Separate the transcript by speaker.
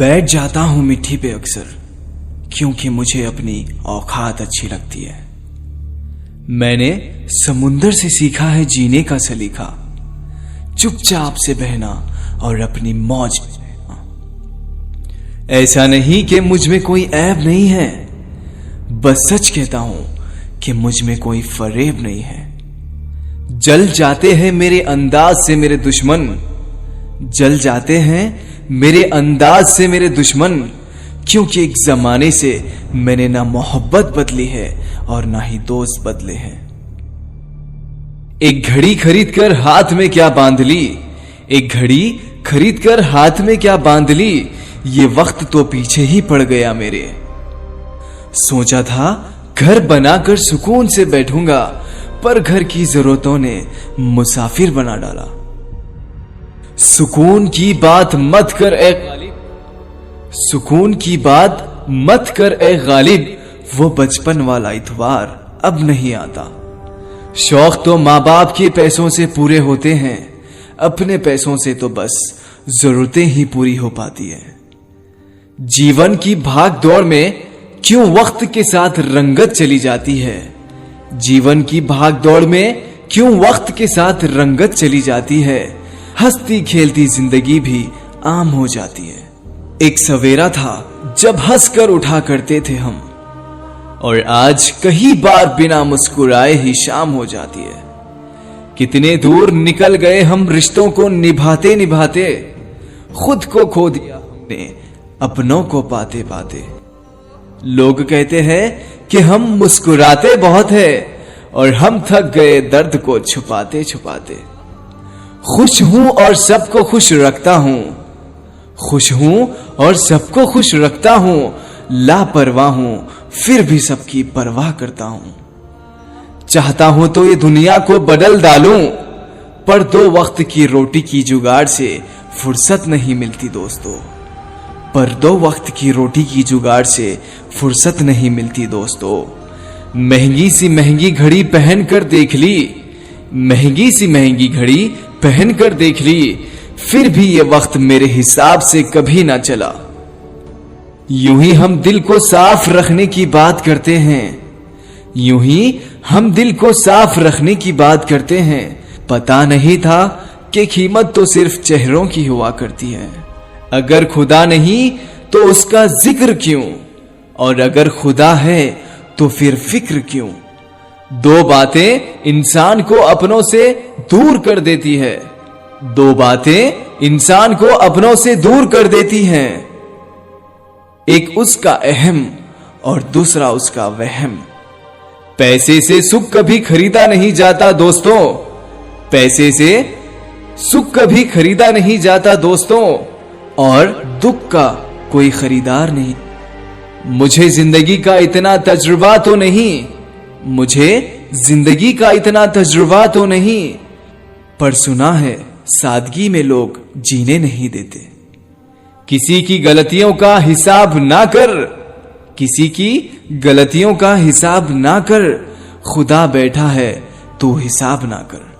Speaker 1: बैठ जाता हूं मिट्टी पे अक्सर, क्योंकि मुझे अपनी औकात अच्छी लगती है। मैंने समुंदर से सीखा है जीने का सलीका, चुपचाप से बहना और अपनी मौज में रहना। ऐसा नहीं कि मुझ में कोई ऐब नहीं है, बस सच कहता हूं कि मुझ में कोई फरेब नहीं है। जल जाते हैं मेरे अंदाज से मेरे दुश्मन, जल जाते हैं मेरे अंदाज से मेरे दुश्मन, क्योंकि एक जमाने से मैंने ना मोहब्बत बदली है और ना ही दोस्त बदले हैं। एक घड़ी खरीद कर हाथ में क्या बांध ली, एक घड़ी खरीद कर हाथ में क्या बांध ली, ये वक्त तो पीछे ही पड़ गया मेरे। सोचा था घर बनाकर सुकून से बैठूंगा, पर घर की जरूरतों ने मुसाफिर बना डाला। सुकून की बात मत कर ए गालिब, सुकून की बात मत कर ए गालिब, वो बचपन वाला इतवार अब नहीं आता। शौक तो माँ बाप के पैसों से पूरे होते हैं, अपने पैसों से तो बस जरूरतें ही पूरी हो पाती है। जीवन की भाग दौड़ में क्यों वक्त के साथ रंगत चली जाती है, जीवन की भाग दौड़ में क्यों वक्त के साथ रंगत चली जाती है, हंसती खेलती जिंदगी भी आम हो जाती है। एक सवेरा था जब हंसकर उठा करते थे हम, और आज कई बार बिना मुस्कुराए ही शाम हो जाती है। कितने दूर निकल गए हम रिश्तों को निभाते निभाते, खुद को खो दिया हमने अपनों को पाते पाते। लोग कहते हैं कि हम मुस्कुराते बहुत है, और हम थक गए दर्द को छुपाते छुपाते। खुश हूं और सबको खुश रखता हूं, खुश हूं और सबको खुश रखता हूं, लापरवाह हूं फिर भी सबकी परवाह करता हूं। चाहता हूं तो ये दुनिया को बदल डालूं, पर दो वक्त की रोटी की जुगाड़ से फुर्सत नहीं मिलती दोस्तों, पर दो वक्त की रोटी की जुगाड़ से फुर्सत नहीं मिलती दोस्तों। महंगी सी महंगी घड़ी पहन कर देख ली, महंगी सी महंगी घड़ी पहन कर देख ली, फिर भी ये वक्त मेरे हिसाब से कभी ना चला। यूं ही हम दिल को साफ रखने की बात करते हैं, यूं ही हम दिल को साफ रखने की बात करते हैं। पता नहीं था कि कीमत तो सिर्फ चेहरों की हुआ करती है। अगर खुदा नहीं तो उसका जिक्र क्यों, और अगर खुदा है तो फिर फिक्र क्यों। दो बातें इंसान को अपनों से दूर कर देती है, दो बातें इंसान को अपनों से दूर कर देती हैं। एक उसका अहम और दूसरा उसका वहम। पैसे से सुख कभी खरीदा नहीं जाता दोस्तों, पैसे से सुख कभी खरीदा नहीं जाता दोस्तों, और दुख का कोई खरीदार नहीं। मुझे जिंदगी का इतना तजुर्बा तो नहीं, मुझे जिंदगी का इतना तजुर्बा तो नहीं, पर सुना है सादगी में लोग जीने नहीं देते। किसी की गलतियों का हिसाब ना कर, किसी की गलतियों का हिसाब ना कर, खुदा बैठा है तू हिसाब ना कर।